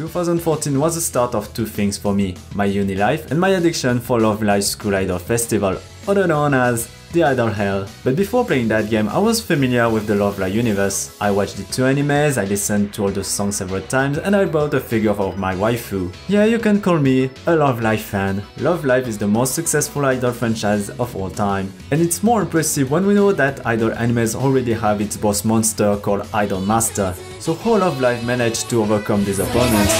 2014 was the start of two things for me, my uni life and my addiction for Love Live School Idol Festival, other known as the Idol Hell. But before playing that game, I was familiar with the Love Live universe. I watched the two animes, I listened to all the songs several times, and I bought a figure of my waifu. Yeah, you can call me a Love Live fan. Love Live is the most successful idol franchise of all time. And it's more impressive when we know that idol animes already have its boss monster called Idol Master. So how Love Live managed to overcome these opponents?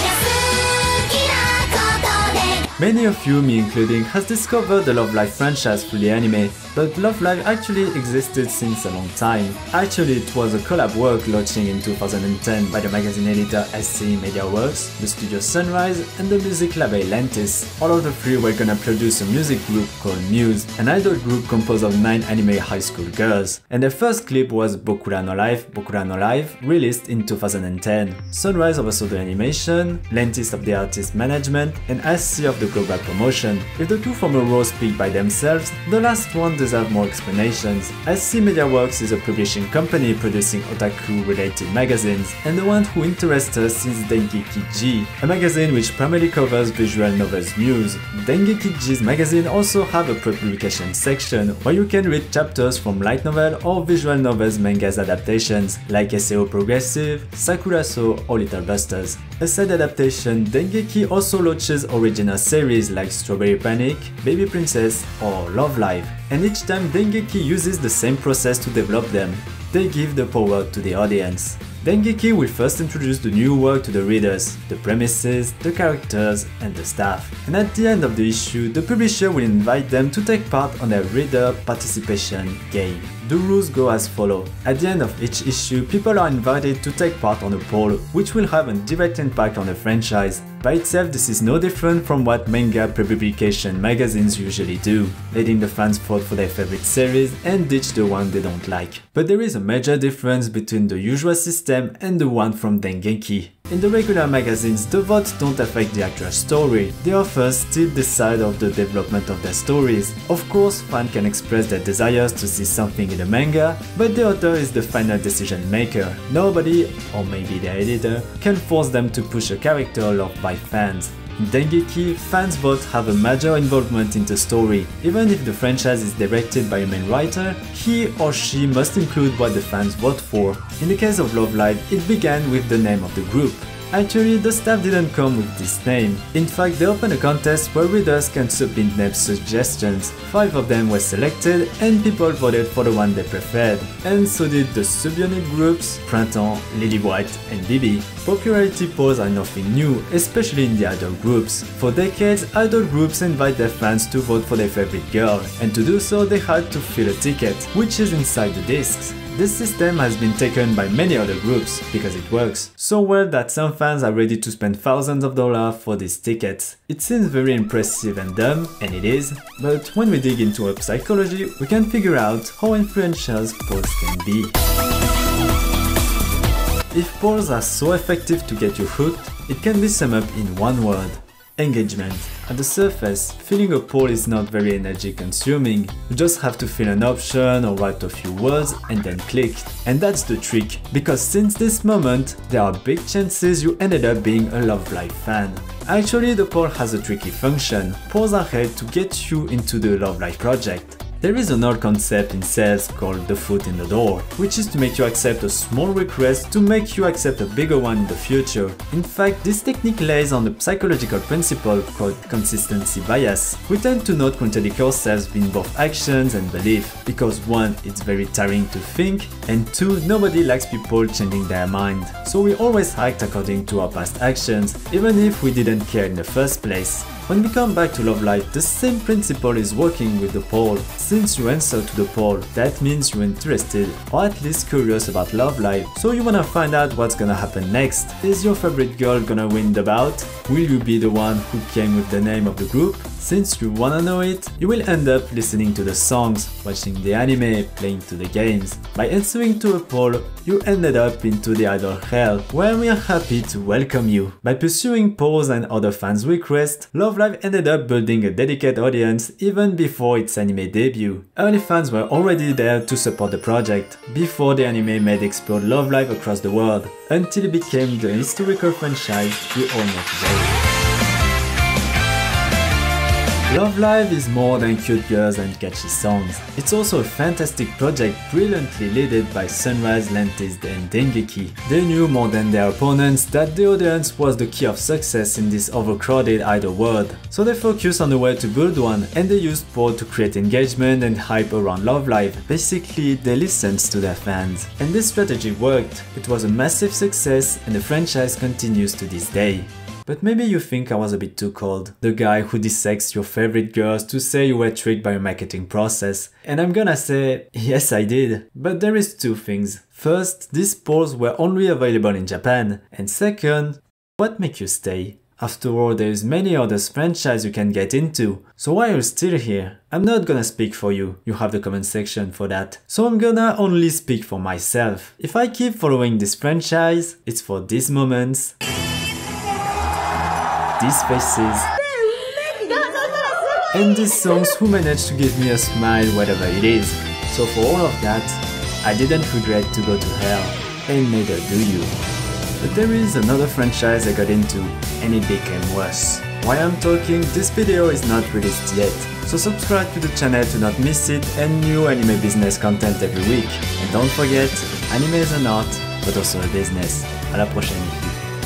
Many of you, me including, has discovered the Love Live franchise through the anime, but Love Live actually existed since a long time. Actually, it was a collab work launching in 2010 by the magazine editor SC MediaWorks, the studio Sunrise, and the music label Lentis. All of the three were gonna produce a music group called Muse, an idol group composed of 9 anime high school girls. And their first clip was Bokura no Life, released in 2010. Sunrise oversaw the animation, Lentis of the artist management, and SC of the global promotion. If the two former roles speak by themselves, the last one deserves more explanations. SC MediaWorks is a publishing company producing otaku-related magazines, and the one who interests us is Dengeki G, a magazine which primarily covers visual novels news. Dengeki G's magazine also have a pre-publication section where you can read chapters from light novel or visual novels mangas adaptations like SAO Progressive, Sakuraso, or Little Busters. Aside adaptation, Dengeki also launches original series like Strawberry Panic, Baby Princess, or Love Live. And each time Dengeki uses the same process to develop them. They give the power to the audience. Dengeki will first introduce the new work to the readers, the premises, the characters, and the staff. And at the end of the issue, the publisher will invite them to take part on a reader participation game. The rules go as follows. At the end of each issue, people are invited to take part on a poll, which will have a direct impact on the franchise. By itself, this is no different from what manga pre-publication magazines usually do, letting the fans vote for their favorite series and ditch the one they don't like. But there is a major difference between the usual system and the one from Dengeki. In the regular magazines, the votes don't affect the actual story. The authors still decide of the development of their stories. Of course, fans can express their desires to see something in the manga, but the author is the final decision maker. Nobody, or maybe the editor, can force them to push a character loved by fans. In Dengeki, fans' votes have a major involvement in the story. Even if the franchise is directed by a main writer, he or she must include what the fans vote for. In the case of Love Live, it began with the name of the group. Actually, the staff didn't come with this name. In fact, they opened a contest where readers can submit name suggestions. 5 of them were selected and people voted for the one they preferred. And so did the subunit groups Printemps, Lily White, and Bibi. Popularity polls are nothing new, especially in the idol groups. For decades, idol groups invite their fans to vote for their favorite girl, and to do so they had to fill a ticket, which is inside the discs. This system has been taken by many other groups because it works so well that some fans are ready to spend thousands of dollars for these tickets. It seems very impressive and dumb, and it is, but when we dig into our psychology, we can figure out how influential polls can be. If polls are so effective to get you hooked, it can be summed up in one word: engagement. At the surface, filling a poll is not very energy consuming. You just have to fill an option or write a few words and then click. And that's the trick, because since this moment, there are big chances you ended up being a Love Live fan. Actually, the poll has a tricky function. Polls are held to get you into the Love Live project. There is an old concept in sales called the foot in the door, which is to make you accept a small request to make you accept a bigger one in the future. In fact, this technique lays on a psychological principle called consistency bias. We tend to not contradict ourselves in both actions and belief, because 1, it's very tiring to think, and 2, nobody likes people changing their mind. So we always act according to our past actions, even if we didn't care in the first place. When we come back to Love Live, the same principle is working with the poll. Since you answer to the poll, that means you're interested, or at least curious about Love Live, so you wanna find out what's gonna happen next. Is your favorite girl gonna win the bout? Will you be the one who came with the name of the group? Since you wanna know it, you will end up listening to the songs, watching the anime, playing to the games. By answering to a poll, you ended up into the idol hell, where we are happy to welcome you. By pursuing polls and other fans' requests, Love Live ended up building a dedicated audience even before its anime debut. Early fans were already there to support the project, before the anime made explode Love Live across the world, until it became the historical franchise we all know today. Love Live is more than cute girls and catchy songs. It's also a fantastic project brilliantly led by Sunrise, Lantis and Dengeki. They knew more than their opponents that the audience was the key of success in this overcrowded idol world. So they focused on the way to build one, and they used polls to create engagement and hype around Love Live. Basically, they listened to their fans. And this strategy worked. It was a massive success and the franchise continues to this day. But maybe you think I was a bit too cold, the guy who dissects your favorite girls to say you were tricked by a marketing process. And I'm gonna say, yes I did. But there is two things. First, these polls were only available in Japan. And second, what makes you stay? After all, there is many other franchises you can get into. So why are you still here? I'm not gonna speak for you, you have the comment section for that. So I'm gonna only speak for myself. If I keep following this franchise, it's for these moments, these faces, and these songs who managed to give me a smile whatever it is. So for all of that, I didn't regret to go to hell, and neither do you. But there is another franchise I got into, and it became worse. While I'm talking, this video is not released yet, so subscribe to the channel to not miss it and new anime business content every week. And don't forget, anime is an art, but also a business. À la prochaine.